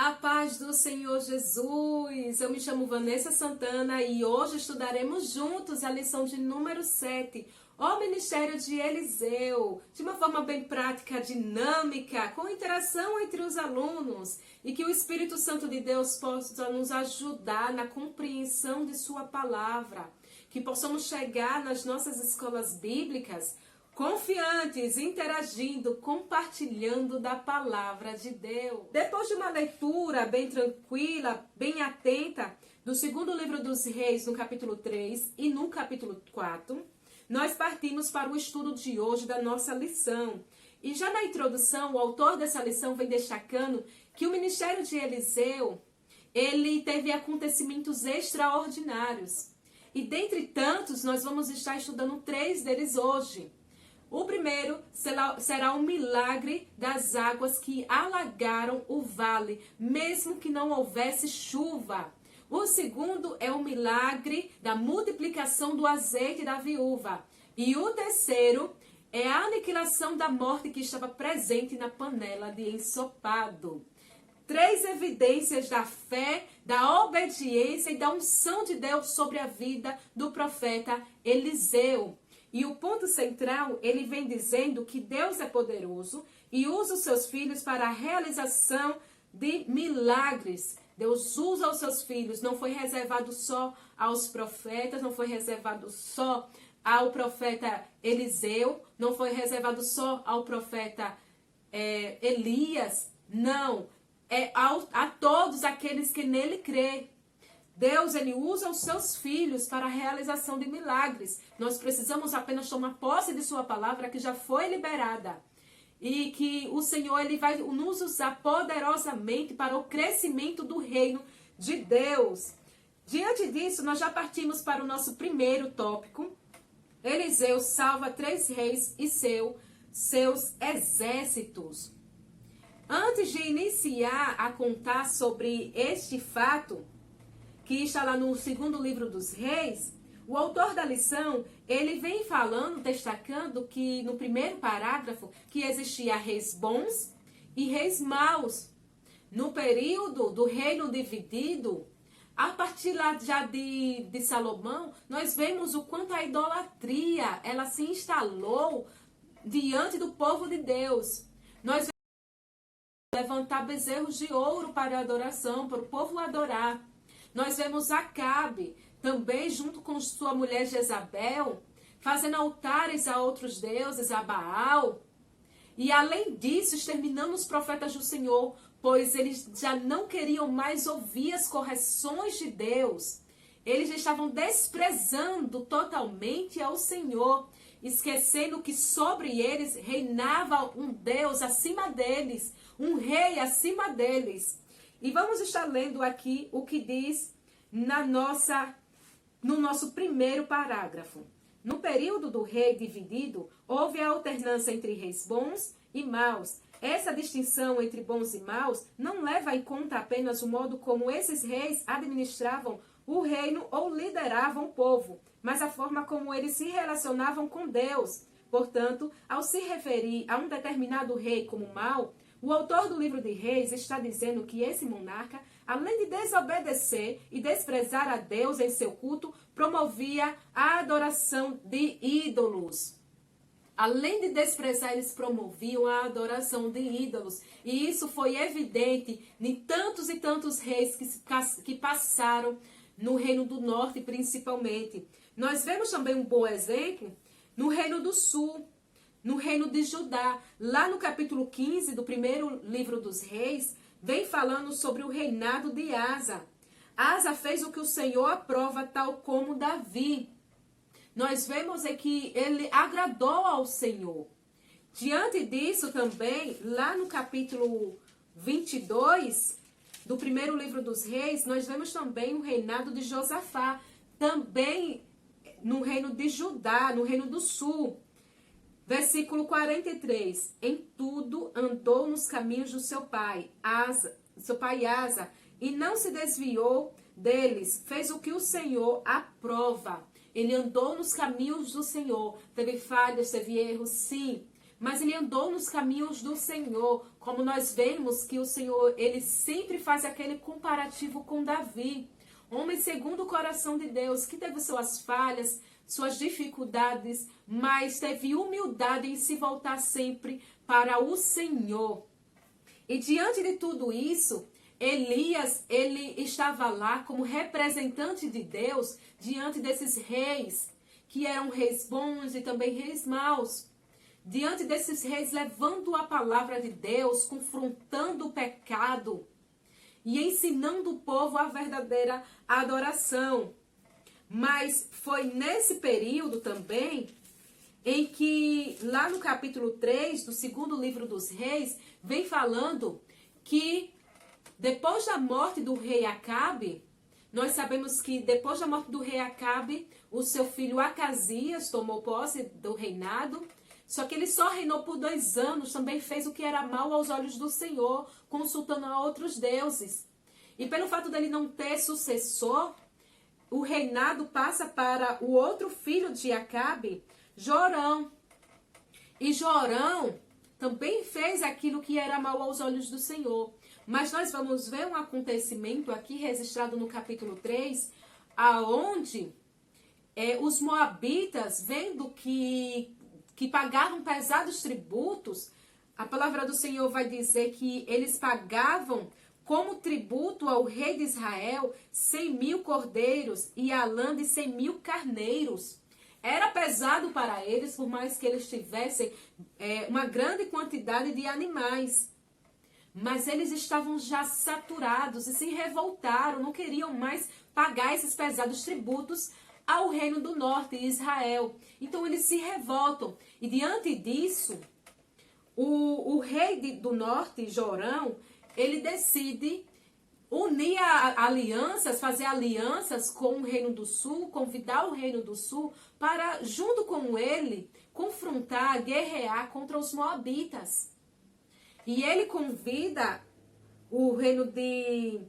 A paz do Senhor Jesus! Eu me chamo Vanessa Santana e hoje estudaremos juntos a lição de número 7, o Ministério de Eliseu, de uma forma bem prática, dinâmica, com interação entre os alunos, e que o Espírito Santo de Deus possa nos ajudar na compreensão de sua palavra, que possamos chegar nas nossas escolas bíblicas confiantes, interagindo, compartilhando da palavra de Deus. Depois de uma leitura bem tranquila, bem atenta, do segundo livro dos Reis, no capítulo 3 e no capítulo 4, nós partimos para o estudo de hoje da nossa lição. E já na introdução, o autor dessa lição vem destacando que o ministério de Eliseu, ele teve acontecimentos extraordinários. E dentre tantos, nós vamos estar estudando 3 deles hoje. O primeiro será o milagre das águas que alagaram o vale, mesmo que não houvesse chuva. O segundo é o milagre da multiplicação do azeite da viúva. E o terceiro é a aniquilação da morte que estava presente na panela de ensopado. 3 evidências da fé, da obediência e da unção de Deus sobre a vida do profeta Eliseu. E o ponto central, ele vem dizendo que Deus é poderoso e usa os seus filhos para a realização de milagres. Deus usa os seus filhos, não foi reservado só aos profetas, não foi reservado só ao profeta Eliseu, não foi reservado só ao profeta Elias, não, é a todos aqueles que nele crê. Deus, ele usa os seus filhos para a realização de milagres. Nós precisamos apenas tomar posse de sua palavra que já foi liberada. E que o Senhor, ele vai nos usar poderosamente para o crescimento do reino de Deus. Diante disso, nós já partimos para o nosso primeiro tópico. Eliseu salva 3 reis e seus exércitos. Antes de iniciar a contar sobre este fato, que está lá no segundo livro dos Reis, o autor da lição, ele vem falando, destacando que no primeiro parágrafo, que existia reis bons e reis maus. No período do reino dividido, a partir lá já de Salomão, nós vemos o quanto a idolatria, ela se instalou diante do povo de Deus. Nós vemos levantar bezerros de ouro para a adoração, para o povo adorar. Nós vemos Acabe, também junto com sua mulher Jezabel, fazendo altares a outros deuses, a Baal. E além disso, exterminando os profetas do Senhor, pois eles já não queriam mais ouvir as correções de Deus. Eles estavam desprezando totalmente ao Senhor, esquecendo que sobre eles reinava um Deus acima deles, um rei acima deles. E vamos estar lendo aqui o que diz no nosso primeiro parágrafo. No período do rei dividido, houve a alternância entre reis bons e maus. Essa distinção entre bons e maus não leva em conta apenas o modo como esses reis administravam o reino ou lideravam o povo, mas a forma como eles se relacionavam com Deus. Portanto, ao se referir a um determinado rei como mau, o autor do livro de Reis está dizendo que esse monarca, além de desobedecer e desprezar a Deus em seu culto, promovia a adoração de ídolos. Além de desprezar, eles promoviam a adoração de ídolos. E isso foi evidente em tantos e tantos reis que passaram no Reino do Norte, principalmente. Nós vemos também um bom exemplo no Reino do Sul, no reino de Judá. Lá no capítulo 15 do primeiro livro dos Reis, vem falando sobre o reinado de Asa. Asa fez o que o Senhor aprova, tal como Davi. Nós vemos que ele agradou ao Senhor. Diante disso também, lá no capítulo 22 do primeiro livro dos Reis, nós vemos também o reinado de Josafá, também no reino de Judá, no reino do sul. Versículo 43. Em tudo andou nos caminhos do seu pai Asa, e não se desviou deles. Fez o que o Senhor aprova. Ele andou nos caminhos do Senhor. Teve falhas, teve erros, sim. mas ele andou nos caminhos do Senhor. Como nós vemos que o Senhor, ele sempre faz aquele comparativo com Davi. Homem segundo o coração de Deus, que teve suas falhas, suas dificuldades, mas teve humildade em se voltar sempre para o Senhor. E diante de tudo isso, Elias, ele estava lá como representante de Deus diante desses reis, que eram reis bons e também reis maus. Diante desses reis, levando a palavra de Deus, confrontando o pecado e ensinando o povo a verdadeira adoração. Mas foi nesse período também em que, lá no capítulo 3 do segundo livro dos reis, vem falando que depois da morte do rei Acabe, nós sabemos que depois da morte do rei Acabe, o seu filho Acasias tomou posse do reinado, só que ele só reinou por 2 anos, também fez o que era mal aos olhos do Senhor, consultando a outros deuses. E pelo fato dele não ter sucessor, o reinado passa para o outro filho de Acabe, Jorão. E Jorão também fez aquilo que era mal aos olhos do Senhor. Mas nós vamos ver um acontecimento aqui registrado no capítulo 3, aonde os moabitas, vendo que pagavam pesados tributos, a palavra do Senhor vai dizer que eles pagavam como tributo ao rei de Israel 100.000 cordeiros e a lã de 100.000 carneiros. Era pesado para eles, por mais que eles tivessem uma grande quantidade de animais. Mas eles estavam já saturados e se revoltaram, não queriam mais pagar esses pesados tributos ao reino do norte, Israel. Então eles se revoltam. E diante disso, o rei do norte, Jorão, ele decide unir alianças, fazer alianças com o reino do sul, convidar o reino do sul para, junto com ele, confrontar, guerrear contra os moabitas. E ele convida o reino de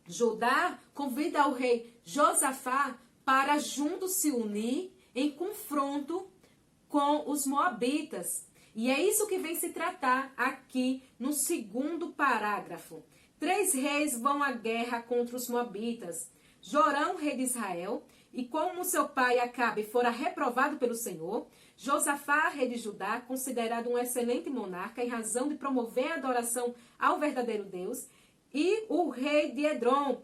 Judá, convida o rei Josafá para juntos se unir em confronto com os moabitas. E é isso que vem se tratar aqui no segundo parágrafo. 3 reis vão à guerra contra os moabitas. Jorão, rei de Israel, e como seu pai Acabe fora reprovado pelo Senhor, Josafá, rei de Judá, considerado um excelente monarca em razão de promover a adoração ao verdadeiro Deus, e o rei de Edrom,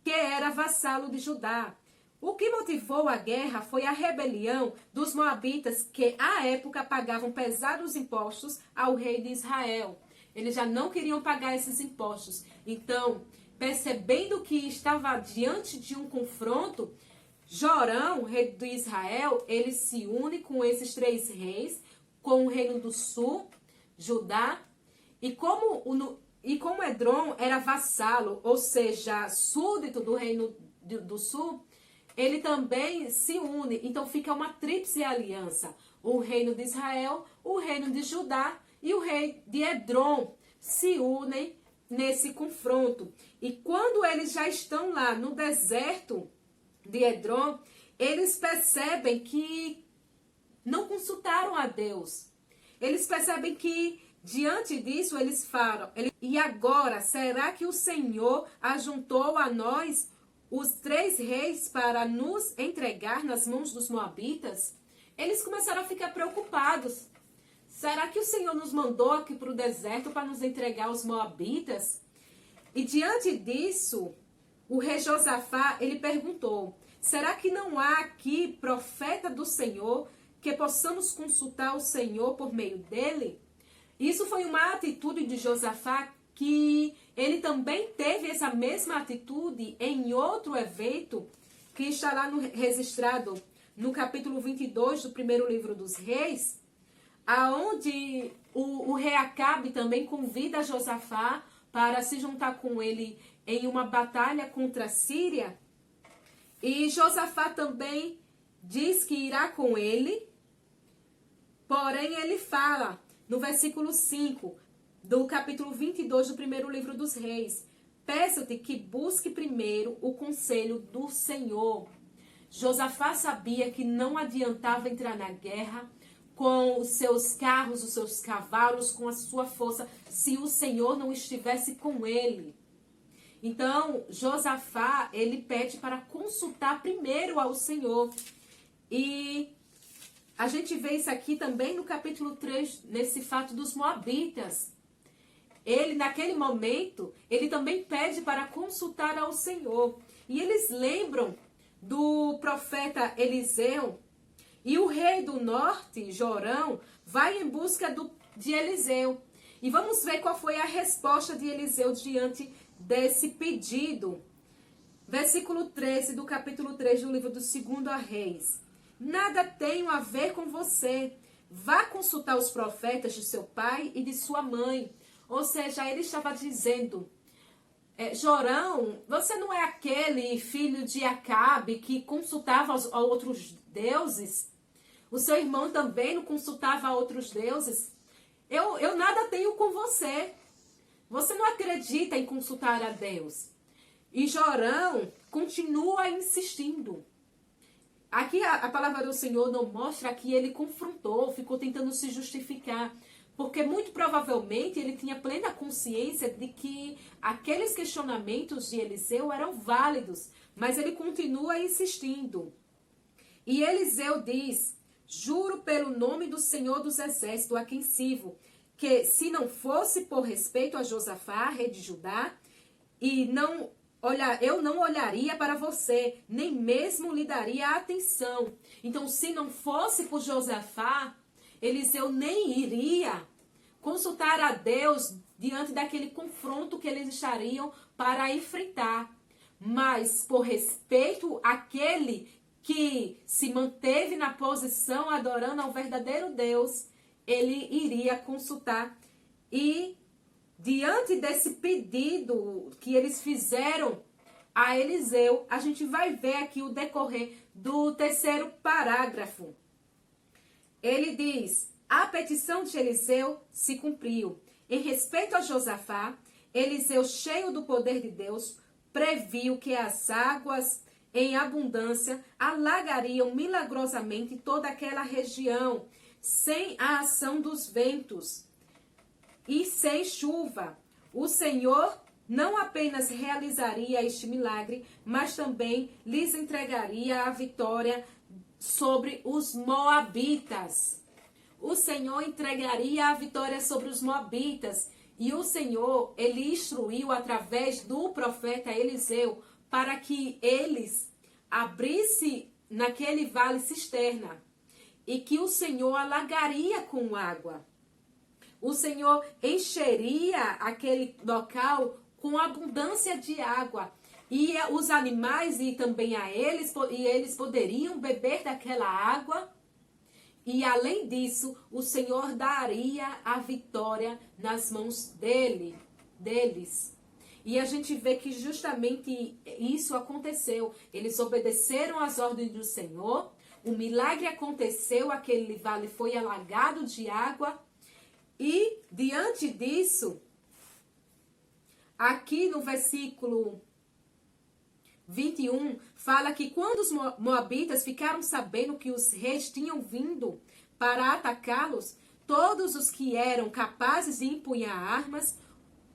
que era vassalo de Judá. O que motivou a guerra foi a rebelião dos moabitas, que à época pagavam pesados impostos ao rei de Israel. Eles já não queriam pagar esses impostos. Então, percebendo que estava diante de um confronto, Jorão, rei de Israel, ele se une com esses 3 reis, com o reino do sul, Judá, e como Edrom era vassalo, ou seja, súdito do reino do sul, ele também se une. Então fica uma tríplice aliança. O reino de Israel, o reino de Judá e o rei de Edrom se unem nesse confronto. E quando eles já estão lá no deserto de Edrom, eles percebem que não consultaram a Deus. Eles percebem que diante disso eles falam: e agora, será que o Senhor ajuntou a nós os 3 reis para nos entregar nas mãos dos moabitas? Eles começaram a ficar preocupados. Será que o Senhor nos mandou aqui para o deserto para nos entregar aos moabitas? E diante disso, o rei Josafá, ele perguntou: será que não há aqui profeta do Senhor que possamos consultar o Senhor por meio dele? Isso foi uma atitude de Josafá, que ele também teve essa mesma atitude em outro evento que está lá registrado no capítulo 22 do primeiro livro dos reis, aonde o rei Acabe também convida Josafá para se juntar com ele em uma batalha contra a Síria. E Josafá também diz que irá com ele, porém ele fala no versículo 5 do capítulo 22 do primeiro livro dos reis: peço-te que busque primeiro o conselho do Senhor. Josafá sabia que não adiantava entrar na guerra com os seus carros, os seus cavalos, com a sua força, se o Senhor não estivesse com ele. Então, Josafá, ele pede para consultar primeiro ao Senhor. E a gente vê isso aqui também no capítulo 3, nesse fato dos Moabitas. Ele, naquele momento, ele também pede para consultar ao Senhor. E eles lembram do profeta Eliseu. E o rei do norte, Jorão, vai em busca de Eliseu. E vamos ver qual foi a resposta de Eliseu diante desse pedido. Versículo 13 do capítulo 3 do livro do 2 Reis. Nada tenho a ver com você. Vá consultar os profetas de seu pai e de sua mãe. Ou seja, ele estava dizendo, Jorão, você não é aquele filho de Acabe que consultava a outros deuses? O seu irmão também não consultava a outros deuses? Eu nada tenho com você. Você não acredita em consultar a Deus. E Jorão continua insistindo. Aqui a palavra do Senhor não mostra que ele confrontou, ficou tentando se justificar. Porque muito provavelmente ele tinha plena consciência de que aqueles questionamentos de Eliseu eram válidos. Mas ele continua insistindo. E Eliseu diz, juro pelo nome do Senhor dos Exércitos a quem sirvo, que se não fosse por respeito a Josafá, rei de Judá, eu não olharia para você, nem mesmo lhe daria atenção. Então, se não fosse por Josafá, Eliseu nem iria consultar a Deus diante daquele confronto que eles estariam para enfrentar. Mas, por respeito àquele que se manteve na posição adorando ao verdadeiro Deus, ele iria consultar. E diante desse pedido que eles fizeram a Eliseu, a gente vai ver aqui o decorrer do 3º parágrafo. Ele diz, a petição de Eliseu se cumpriu. Em respeito a Josafá, Eliseu, cheio do poder de Deus, previu que as águas em abundância alagariam milagrosamente toda aquela região, sem a ação dos ventos e sem chuva. O Senhor não apenas realizaria este milagre, mas também lhes entregaria a vitória sobre os Moabitas. O Senhor entregaria a vitória sobre os Moabitas. E o Senhor, ele instruiu através do profeta Eliseu para que eles abrissem naquele vale cisterna. E que o Senhor alagaria com água. O Senhor encheria aquele local com abundância de água. E os animais e também eles poderiam beber daquela água. E além disso, o Senhor daria a vitória nas mãos deles. E a gente vê que justamente isso aconteceu. Eles obedeceram às ordens do Senhor. O milagre aconteceu, aquele vale foi alagado de água. E diante disso, aqui no versículo 21, fala que quando os moabitas ficaram sabendo que os reis tinham vindo para atacá-los, todos os que eram capazes de empunhar armas,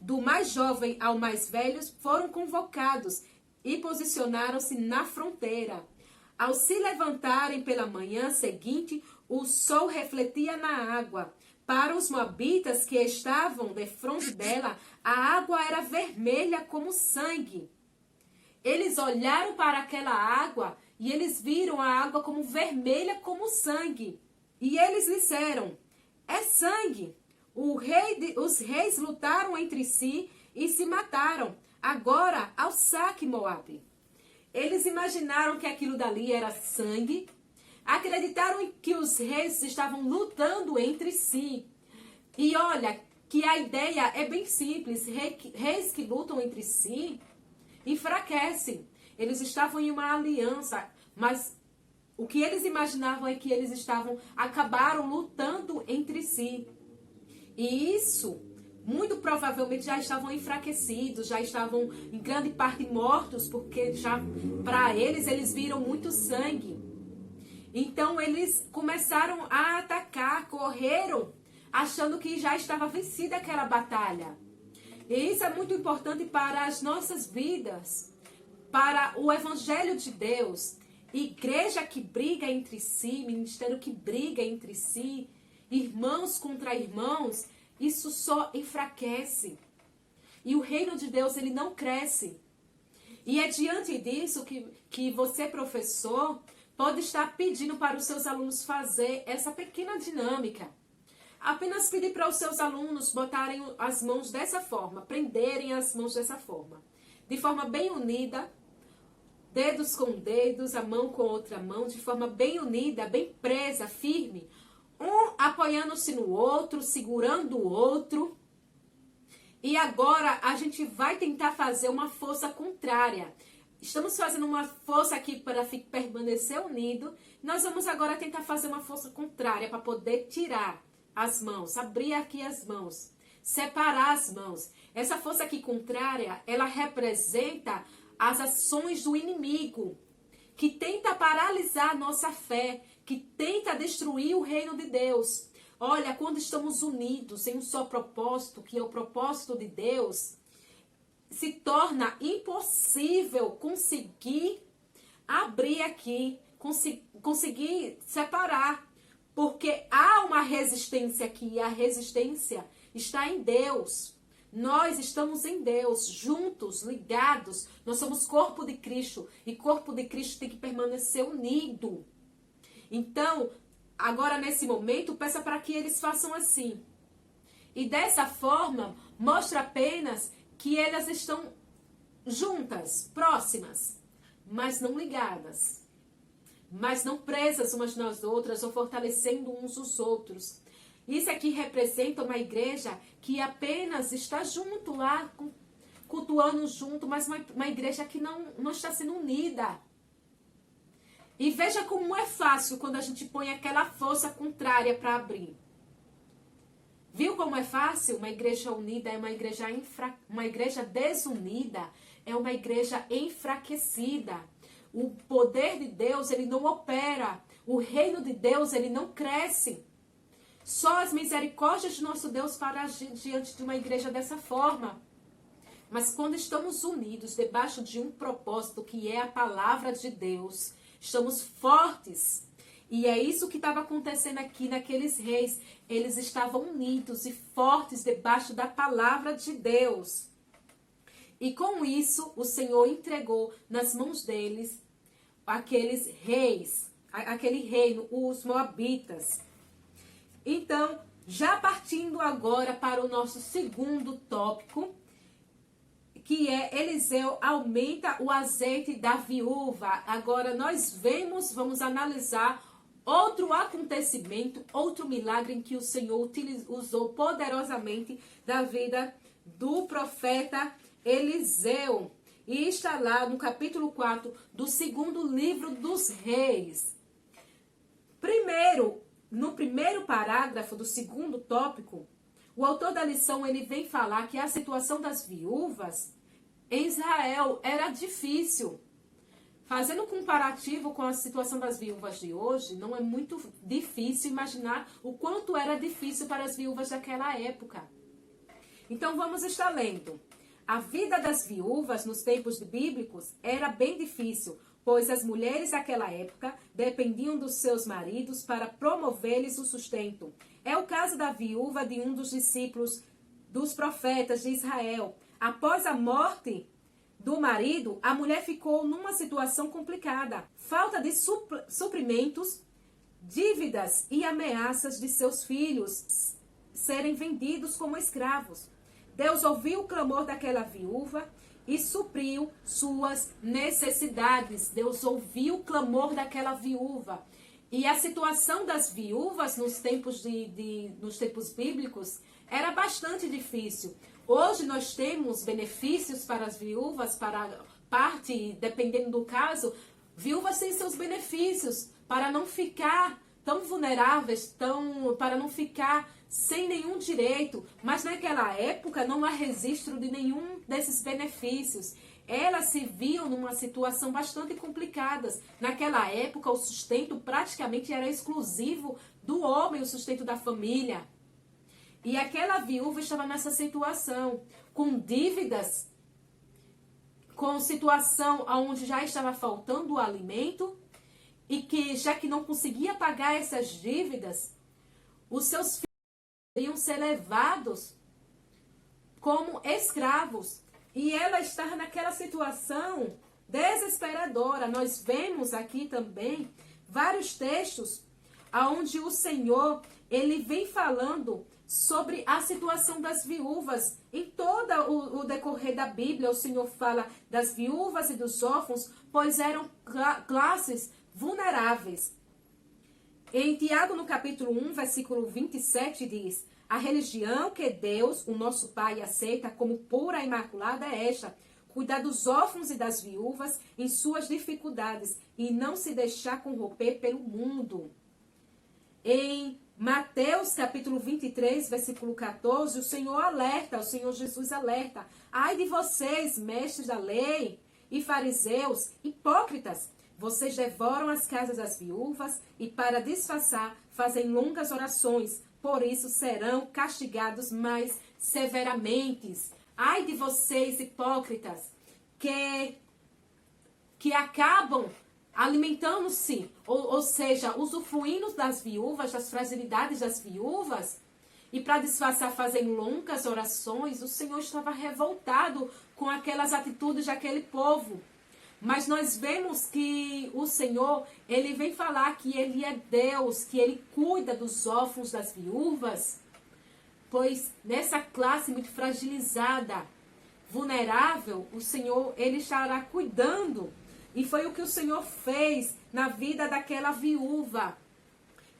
do mais jovem ao mais velho, foram convocados e posicionaram-se na fronteira. Ao se levantarem pela manhã seguinte, o sol refletia na água. Para os moabitas que estavam defronte dela, a água era vermelha como sangue. Eles olharam para aquela água e eles viram a água como vermelha como sangue. E eles disseram, é sangue. Os reis lutaram entre si e se mataram. Agora, ao saque, Moabe. Eles imaginaram que aquilo dali era sangue. Acreditaram que os reis estavam lutando entre si. E olha, que a ideia é bem simples. Reis que lutam entre si enfraquecem. Eles estavam em uma aliança, mas o que eles imaginavam é que eles acabaram lutando entre si. E isso, muito provavelmente, já estavam enfraquecidos, já estavam em grande parte mortos, porque já para eles viram muito sangue. Então eles começaram a atacar, correram, achando que já estava vencida aquela batalha. E isso é muito importante para as nossas vidas, para o Evangelho de Deus. Igreja que briga entre si, ministério que briga entre si, irmãos contra irmãos, isso só enfraquece. E o reino de Deus, ele não cresce. E é diante disso que você, professor, pode estar pedindo para os seus alunos fazer essa pequena dinâmica. Apenas pedir para os seus alunos botarem as mãos dessa forma, prenderem as mãos dessa forma. De forma bem unida, dedos com dedos, a mão com outra mão, de forma bem unida, bem presa, firme. Um apoiando-se no outro, segurando o outro. E agora a gente vai tentar fazer uma força contrária. Estamos fazendo uma força aqui para permanecer unido. Nós vamos agora tentar fazer uma força contrária para poder tirar as mãos, abrir aqui as mãos, separar as mãos. Essa força aqui contrária, ela representa as ações do inimigo, que tenta paralisar a nossa fé, que tenta destruir o reino de Deus. Olha, quando estamos unidos em um só propósito, que é o propósito de Deus, se torna impossível conseguir abrir aqui, conseguir separar. Porque há uma resistência aqui, e a resistência está em Deus. Nós estamos em Deus, juntos, ligados. Nós somos corpo de Cristo, e corpo de Cristo tem que permanecer unido. Então, agora nesse momento, peça para que eles façam assim. E dessa forma, mostra apenas que elas estão juntas, próximas, mas não ligadas. Mas não presas umas nas outras ou fortalecendo uns os outros. Isso aqui representa uma igreja que apenas está junto lá, cultuando junto, mas uma igreja que não está sendo unida. E veja como é fácil quando a gente põe aquela força contrária para abrir. Viu como é fácil? Uma igreja unida é uma igreja desunida, é uma igreja enfraquecida. O poder de Deus, ele não opera. O reino de Deus, ele não cresce. Só as misericórdias de nosso Deus para agir diante de uma igreja dessa forma. Mas quando estamos unidos debaixo de um propósito que é a palavra de Deus, estamos fortes. E é isso que estava acontecendo aqui naqueles reis. Eles estavam unidos e fortes debaixo da palavra de Deus. E com isso, o Senhor entregou nas mãos deles aqueles reis, aquele reino, os moabitas. Então, já partindo agora para o nosso segundo tópico, que é Eliseu aumenta o azeite da viúva. Agora nós vamos analisar outro acontecimento, outro milagre em que o Senhor usou poderosamente da vida do profeta Eliseu. E está lá no capítulo 4 do segundo livro dos reis. No primeiro parágrafo do segundo tópico, o autor da lição ele vem falar que a situação das viúvas em Israel era difícil. Fazendo um comparativo com a situação das viúvas de hoje, não é muito difícil imaginar o quanto era difícil para as viúvas daquela época. Então vamos estar lendo. A vida das viúvas nos tempos bíblicos era bem difícil, pois as mulheres daquela época dependiam dos seus maridos para promover-lhes o sustento. É o caso da viúva de um dos discípulos dos profetas de Israel. Após a morte do marido, a mulher ficou numa situação complicada. Falta de suprimentos, dívidas e ameaças de seus filhos serem vendidos como escravos. Deus ouviu o clamor daquela viúva e supriu suas necessidades. Deus ouviu o clamor daquela viúva. E a situação das viúvas nos tempos bíblicos era bastante difícil. Hoje nós temos benefícios para as viúvas, para parte, dependendo do caso, viúvas têm seus benefícios para não ficar tão vulneráveis, para não ficar sem nenhum direito. Mas naquela época não há registro de nenhum desses benefícios. elas se viam numa situação bastante complicada. Naquela época, o sustento praticamente era exclusivo do homem, o sustento da família. E aquela viúva estava nessa situação, com dívidas, com situação onde já estava faltando o alimento, e que, já que não conseguia pagar essas dívidas, os seus filhos iam ser levados como escravos. E ela estava naquela situação desesperadora. Nós vemos aqui também vários textos onde o Senhor, ele vem falando sobre a situação das viúvas. Em todo o decorrer da Bíblia, o Senhor fala das viúvas e dos órfãos, pois eram classes vulneráveis. Em Tiago, no capítulo 1, versículo 27, diz: a religião que Deus, o nosso Pai, aceita como pura e imaculada é esta: cuidar dos órfãos e das viúvas em suas dificuldades e não se deixar corromper pelo mundo. Em Mateus, capítulo 23, versículo 14, o Senhor Jesus alerta: ai de vocês, mestres da lei e fariseus, hipócritas! Vocês devoram as casas das viúvas e, para disfarçar, fazem longas orações. Por isso serão castigados mais severamente. Ai de vocês, hipócritas, que acabam alimentando-se, ou seja, usufruindo das viúvas, das fragilidades das viúvas, e para disfarçar fazem longas orações. O Senhor estava revoltado com aquelas atitudes daquele povo. Mas nós vemos que o Senhor, ele vem falar que ele é Deus, que ele cuida dos órfãos, das viúvas, pois nessa classe muito fragilizada, vulnerável, o Senhor, ele estará cuidando. E foi o que o Senhor fez na vida daquela viúva,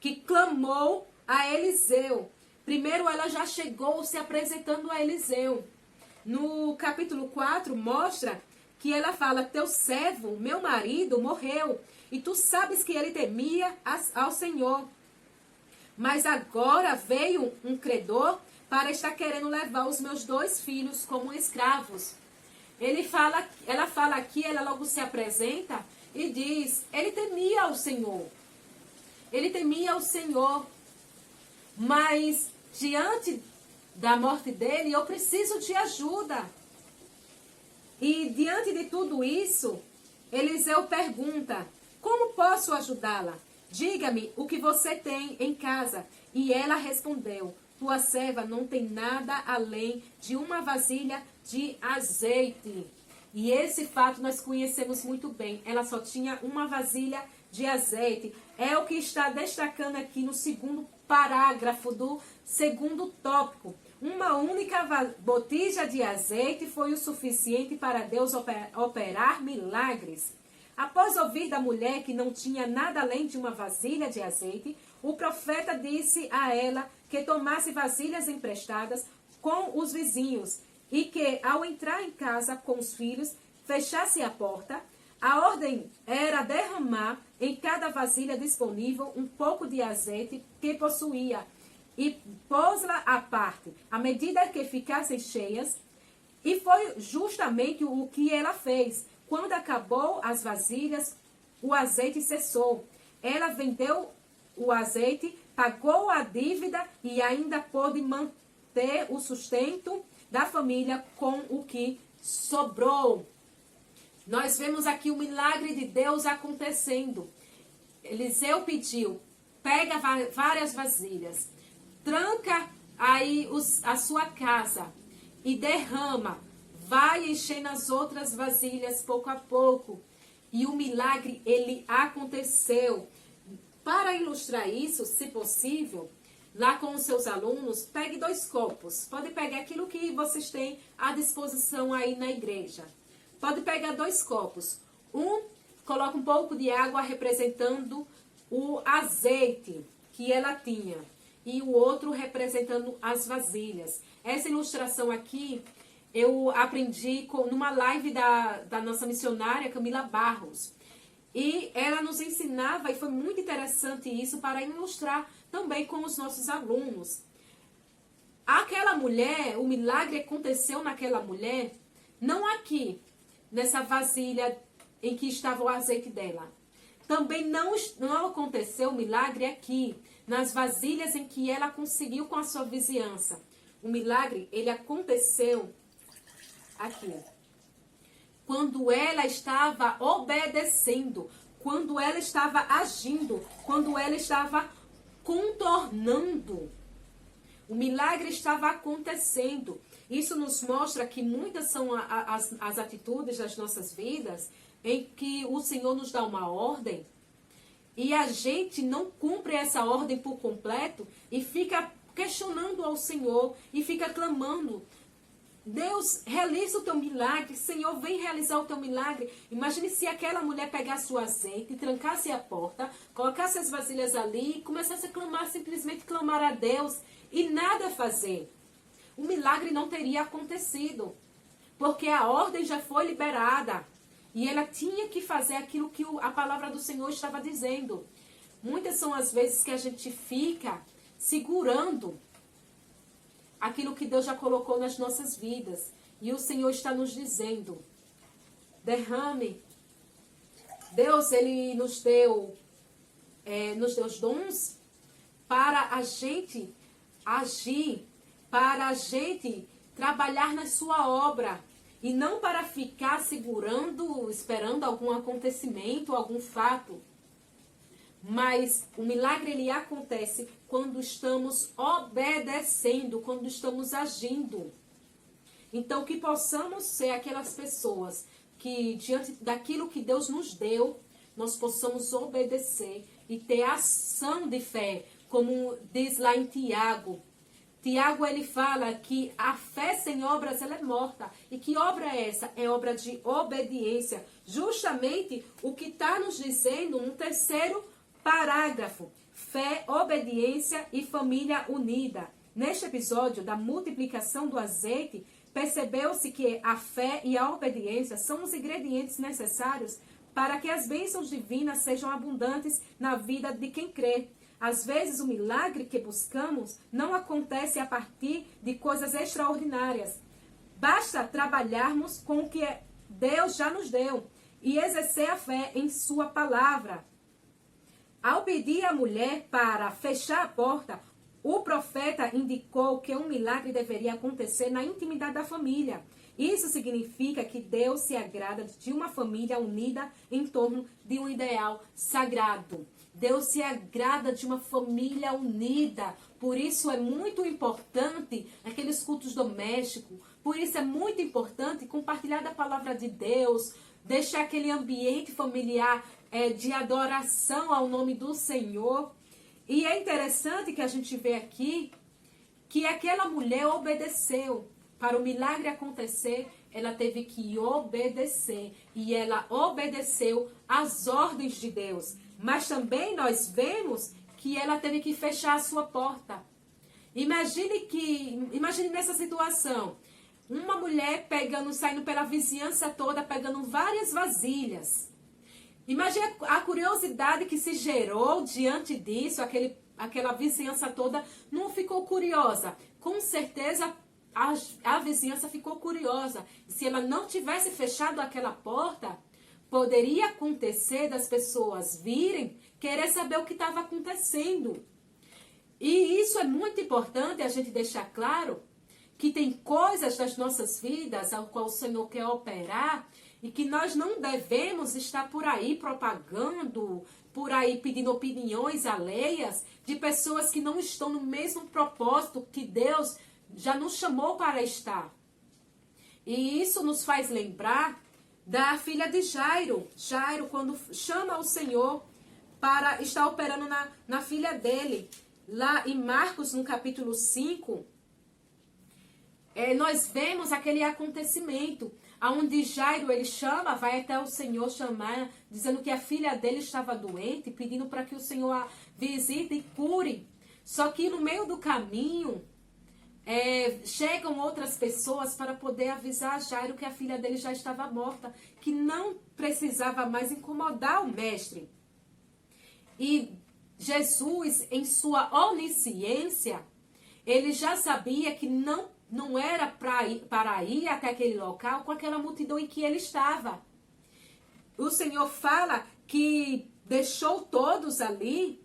que clamou a Eliseu. Primeiro ela já chegou se apresentando a Eliseu. No capítulo 4 mostra que ela fala: teu servo, meu marido, morreu, e tu sabes que ele temia ao Senhor. Mas agora veio um credor para estar querendo levar os meus 2 filhos como escravos. Ela fala aqui, ela logo se apresenta e diz: ele temia ao Senhor. Ele temia ao Senhor. Mas diante da morte dele, eu preciso de ajuda. E diante de tudo isso, Eliseu pergunta: como posso ajudá-la? Diga-me o que você tem em casa. E ela respondeu: tua serva não tem nada além de uma vasilha de azeite. E esse fato nós conhecemos muito bem. Ela só tinha uma vasilha de azeite. É o que está destacando aqui no segundo parágrafo do segundo tópico. Uma única botija de azeite foi o suficiente para Deus operar milagres. Após ouvir da mulher que não tinha nada além de uma vasilha de azeite, o profeta disse a ela que tomasse vasilhas emprestadas com os vizinhos e que, ao entrar em casa com os filhos, fechasse a porta. A ordem era derramar em cada vasilha disponível um pouco de azeite que possuía e pôs-la à parte, à medida que ficassem cheias. E foi justamente o que ela fez. Quando acabou as vasilhas, o azeite cessou. Ela vendeu o azeite, pagou a dívida e ainda pôde manter o sustento da família com o que sobrou. Nós vemos aqui o milagre de Deus acontecendo. Eliseu pediu: pega várias vasilhas, tranca aí a sua casa e derrama. Vai enchendo as outras vasilhas pouco a pouco. E o milagre, ele aconteceu. Para ilustrar isso, se possível, lá com os seus alunos, pegue 2 copos. Pode pegar aquilo que vocês têm à disposição aí na igreja. Pode pegar 2 copos. Coloca um pouco de água representando o azeite que ela tinha. E o outro representando as vasilhas. Essa ilustração aqui eu aprendi numa live da nossa missionária Camila Barros. E ela nos ensinava, e foi muito interessante isso, para ilustrar também com os nossos alunos. Aquela mulher, o milagre aconteceu naquela mulher, não aqui, nessa vasilha em que estava o azeite dela. Também não aconteceu o milagre aqui, nas vasilhas em que ela conseguiu com a sua vizinhança. O milagre, ele aconteceu aqui. Quando ela estava obedecendo, quando ela estava agindo, quando ela estava contornando. O milagre estava acontecendo. Isso nos mostra que muitas são as atitudes das nossas vidas em que o Senhor nos dá uma ordem e a gente não cumpre essa ordem por completo e fica questionando ao Senhor e fica clamando. Deus, realiza o teu milagre. Senhor, vem realizar o teu milagre. Imagine se aquela mulher pegasse o azeite, trancasse a porta, colocasse as vasilhas ali e começasse a clamar, simplesmente clamar a Deus e nada fazer. O milagre não teria acontecido, porque a ordem já foi liberada e ela tinha que fazer aquilo que a palavra do Senhor estava dizendo. Muitas são as vezes que a gente fica segurando aquilo que Deus já colocou nas nossas vidas. E o Senhor está nos dizendo, derrame. Deus, Ele nos deu os dons para a gente agir, para a gente trabalhar na sua obra. E não para ficar segurando, esperando algum acontecimento, algum fato. Mas o milagre, ele acontece quando estamos obedecendo, quando estamos agindo. Então, que possamos ser aquelas pessoas que, diante daquilo que Deus nos deu, nós possamos obedecer e ter ação de fé, como diz lá em Tiago. Tiago, ele fala que a fé sem obras, ela é morta. E que obra é essa? É obra de obediência. Justamente o que está nos dizendo um terceiro parágrafo. Fé, obediência e família unida. Neste episódio da multiplicação do azeite, percebeu-se que a fé e a obediência são os ingredientes necessários para que as bênçãos divinas sejam abundantes na vida de quem crê. Às vezes, o milagre que buscamos não acontece a partir de coisas extraordinárias. Basta trabalharmos com o que Deus já nos deu e exercer a fé em sua palavra. Ao pedir à mulher para fechar a porta, o profeta indicou que um milagre deveria acontecer na intimidade da família. Isso significa que Deus se agrada de uma família unida em torno de um ideal sagrado. Deus se agrada de uma família unida. Por isso é muito importante aqueles cultos domésticos. Por isso é muito importante compartilhar da palavra de Deus. Deixar aquele ambiente familiar de adoração ao nome do Senhor. E é interessante que a gente vê aqui que aquela mulher obedeceu. Para o milagre acontecer, ela teve que obedecer. E ela obedeceu às ordens de Deus. Mas também nós vemos que ela teve que fechar a sua porta. Imagine nessa situação. Uma mulher saindo pela vizinhança toda, pegando várias vasilhas. Imagine a curiosidade que se gerou diante disso, aquela vizinhança toda não ficou curiosa. Com certeza a vizinhança ficou curiosa. Se ela não tivesse fechado aquela porta, poderia acontecer das pessoas virem, querer saber o que estava acontecendo. E isso é muito importante a gente deixar claro, que tem coisas das nossas vidas ao qual o Senhor quer operar e que nós não devemos estar por aí propagando, por aí pedindo opiniões alheias de pessoas que não estão no mesmo propósito que Deus já nos chamou para estar. E isso nos faz lembrar da filha de Jairo. Jairo, quando chama o Senhor para estar operando na filha dele. Lá em Marcos, no capítulo 5, nós vemos aquele acontecimento, onde Jairo, ele chama, vai até o Senhor chamar, dizendo que a filha dele estava doente, pedindo para que o Senhor a visite e cure. Só que no meio do caminho, chegam outras pessoas para poder avisar a Jairo que a filha dele já estava morta, que não precisava mais incomodar o mestre. E Jesus, em sua onisciência, ele já sabia que não não era para ir até aquele local com aquela multidão em que ele estava. O Senhor fala que deixou todos ali,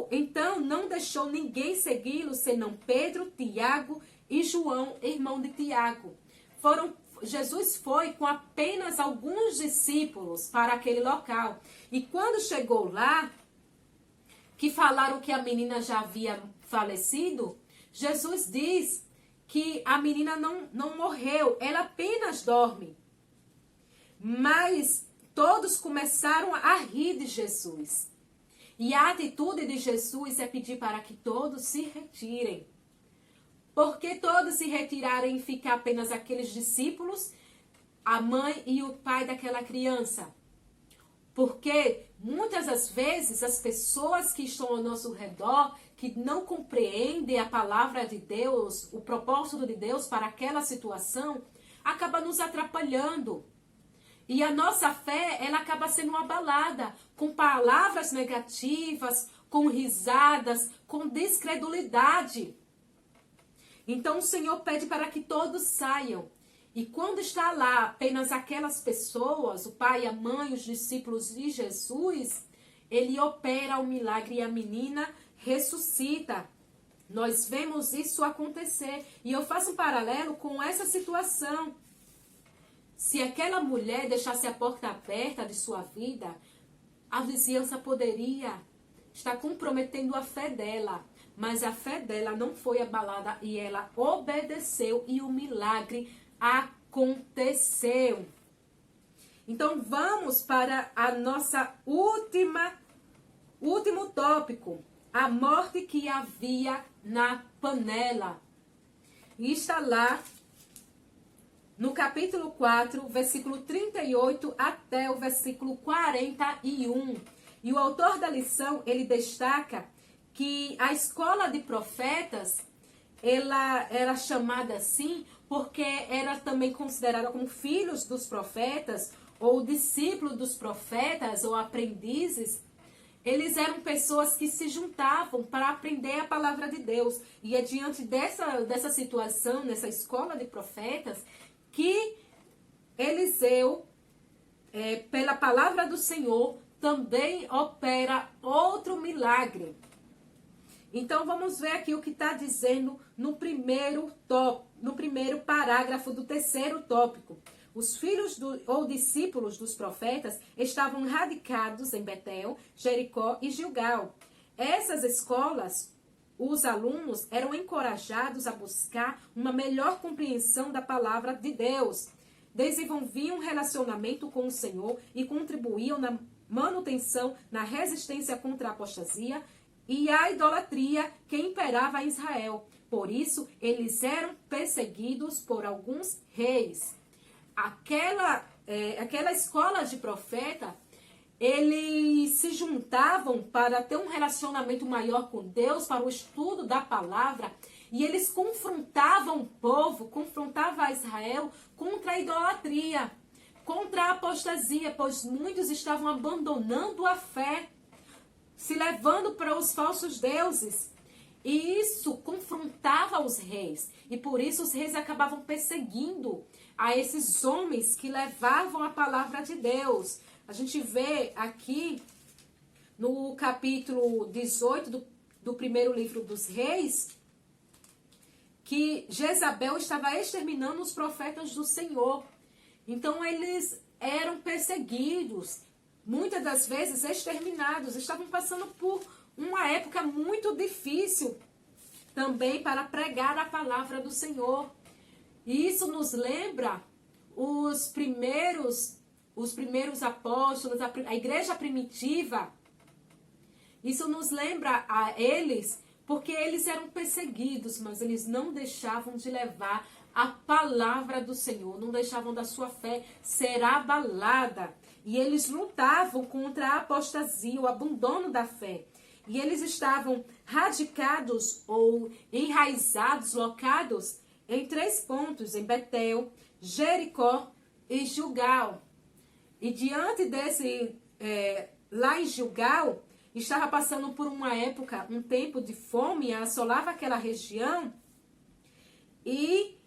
então não deixou ninguém segui-lo, senão Pedro, Tiago e João, irmão de Tiago. Jesus foi com apenas alguns discípulos para aquele local. E quando chegou lá, que falaram que a menina já havia falecido, Jesus diz que a menina não morreu, ela apenas dorme. Mas todos começaram a rir de Jesus. E a atitude de Jesus é pedir para que todos se retirem. Porque todos se retirarem e ficar apenas aqueles discípulos, a mãe e o pai daquela criança? Porque muitas das vezes as pessoas que estão ao nosso redor, que não compreendem a palavra de Deus, o propósito de Deus para aquela situação, acaba nos atrapalhando. E a nossa fé, ela acaba sendo abalada com palavras negativas, com risadas, com descredulidade. Então o Senhor pede para que todos saiam. E quando está lá apenas aquelas pessoas, o pai, a mãe, os discípulos de Jesus, ele opera o milagre e a menina ressuscita. Nós vemos isso acontecer. E eu faço um paralelo com essa situação. Se aquela mulher deixasse a porta aberta de sua vida, a vizinhança poderia estar comprometendo a fé dela. Mas a fé dela não foi abalada e ela obedeceu e o milagre aconteceu. Então vamos para a nossa último tópico. A morte que havia na panela. E está lá no capítulo 4, versículo 38 até o versículo 41. E o autor da lição, ele destaca que a escola de profetas, ela era chamada assim porque era também considerada como filhos dos profetas, ou discípulos dos profetas, ou aprendizes. Eles eram pessoas que se juntavam para aprender a palavra de Deus. E é diante dessa situação, nessa escola de profetas, que Eliseu, pela palavra do Senhor, também opera outro milagre. Então vamos ver aqui o que está dizendo no primeiro parágrafo do terceiro tópico. Os filhos ou discípulos dos profetas estavam radicados em Betel, Jericó e Gilgal. Essas escolas, os alunos eram encorajados a buscar uma melhor compreensão da palavra de Deus. Desenvolviam um relacionamento com o Senhor e contribuíam na manutenção, na resistência contra a apostasia e a idolatria que imperava em Israel. Por isso, eles eram perseguidos por alguns reis. Aquela escola de profeta, eles se juntavam para ter um relacionamento maior com Deus, para o estudo da palavra, e eles confrontavam o povo, confrontavam Israel contra a idolatria, contra a apostasia, pois muitos estavam abandonando a fé, se levando para os falsos deuses. E isso confrontava os reis. E por isso os reis acabavam perseguindo a esses homens que levavam a palavra de Deus. A gente vê aqui no capítulo 18 do primeiro livro dos reis, que Jezabel estava exterminando os profetas do Senhor. Então eles eram perseguidos, muitas das vezes exterminados, estavam passando por uma época muito difícil também para pregar a palavra do Senhor. E isso nos lembra os primeiros apóstolos, a igreja primitiva. Isso nos lembra a eles, porque eles eram perseguidos, mas eles não deixavam de levar a palavra do Senhor, não deixavam da sua fé ser abalada. E eles lutavam contra a apostasia, o abandono da fé. E eles estavam radicados ou enraizados, locados em 3 pontos, em Betel, Jericó e Gilgal. E diante desse, lá em Gilgal, estava passando por uma época, um tempo de fome, assolava aquela região. E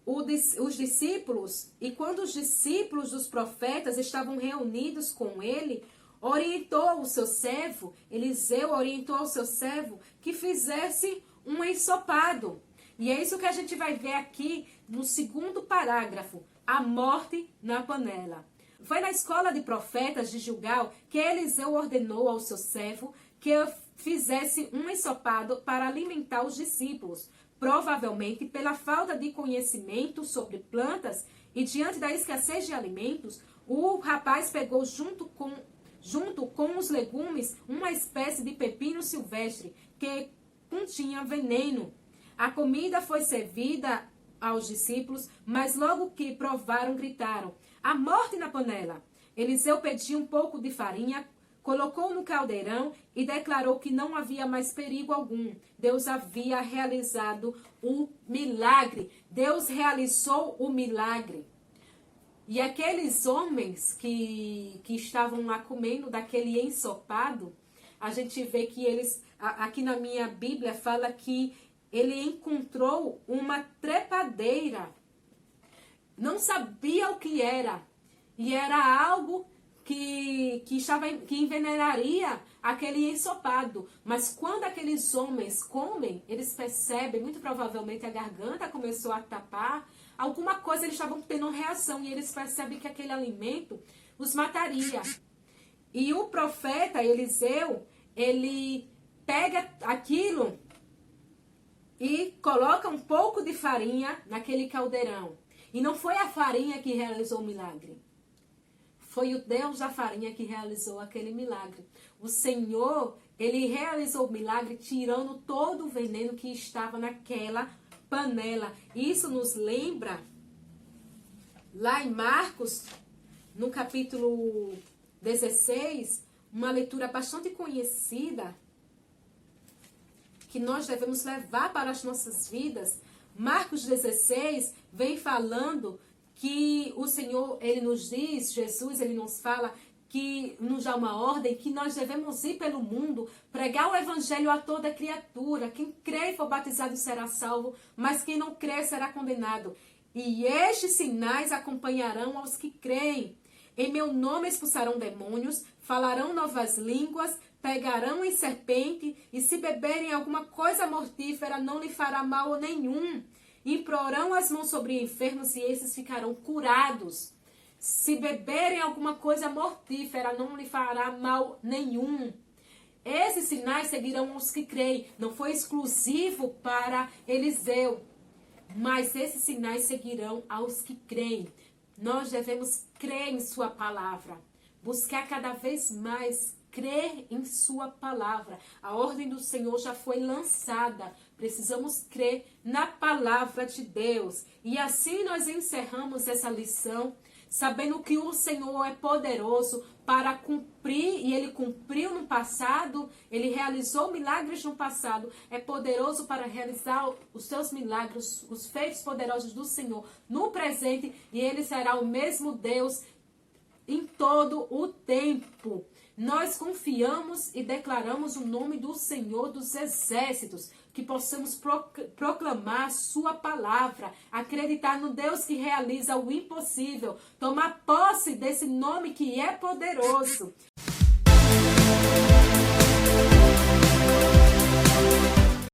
os discípulos, e quando os discípulos dos profetas estavam reunidos com ele, orientou o seu servo, Eliseu orientou ao seu servo que fizesse um ensopado. E é isso que a gente vai ver aqui no segundo parágrafo, a morte na panela. Foi na escola de profetas de Gilgal que Eliseu ordenou ao seu servo que fizesse um ensopado para alimentar os discípulos. Provavelmente, pela falta de conhecimento sobre plantas e diante da escassez de alimentos, o rapaz pegou junto com os legumes uma espécie de pepino silvestre que continha veneno. A comida foi servida aos discípulos, mas logo que provaram, gritaram: "A morte na panela!" Eliseu pediu um pouco de farinha, colocou no caldeirão e declarou que não havia mais perigo algum. Deus havia realizado um milagre. Deus realizou o milagre. E aqueles homens que estavam lá comendo daquele ensopado, a gente vê que eles, aqui na minha Bíblia, fala que ele encontrou uma trepadeira. Não sabia o que era. E era algo que envenenaria aquele ensopado. Mas quando aqueles homens comem, eles percebem, muito provavelmente a garganta começou a tapar, alguma coisa eles estavam tendo reação, e eles percebem que aquele alimento os mataria. E o profeta Eliseu, ele pega aquilo e coloca um pouco de farinha naquele caldeirão. E não foi a farinha que realizou o milagre. Foi o Deus da farinha que realizou aquele milagre. O Senhor, ele realizou o milagre tirando todo o veneno que estava naquela panela. Isso nos lembra, lá em Marcos, no capítulo 16, uma leitura bastante conhecida, que nós devemos levar para as nossas vidas. Marcos 16 vem falando que o Senhor, ele nos diz, Jesus, ele nos fala, que nos dá uma ordem, que nós devemos ir pelo mundo, pregar o evangelho a toda criatura. Quem crê e for batizado será salvo, mas quem não crê será condenado. E estes sinais acompanharão aos que creem. Em meu nome expulsarão demônios, falarão novas línguas, pegarão em serpente, e se beberem alguma coisa mortífera, não lhe fará mal nenhum. Imporão as mãos sobre enfermos e esses ficarão curados. Se beberem alguma coisa mortífera, não lhe fará mal nenhum. Esses sinais seguirão os que creem. Não foi exclusivo para Eliseu, mas esses sinais seguirão aos que creem. Nós devemos crer em sua palavra, buscar cada vez mais crer em sua palavra. A ordem do Senhor já foi lançada. Precisamos crer na palavra de Deus. E assim nós encerramos essa lição, sabendo que o Senhor é poderoso para cumprir, e Ele cumpriu no passado, Ele realizou milagres no passado, é poderoso para realizar os seus milagres, os feitos poderosos do Senhor no presente, e Ele será o mesmo Deus em todo o tempo. Nós confiamos e declaramos o nome do Senhor dos Exércitos, que possamos proclamar sua palavra, acreditar no Deus que realiza o impossível, tomar posse desse nome que é poderoso.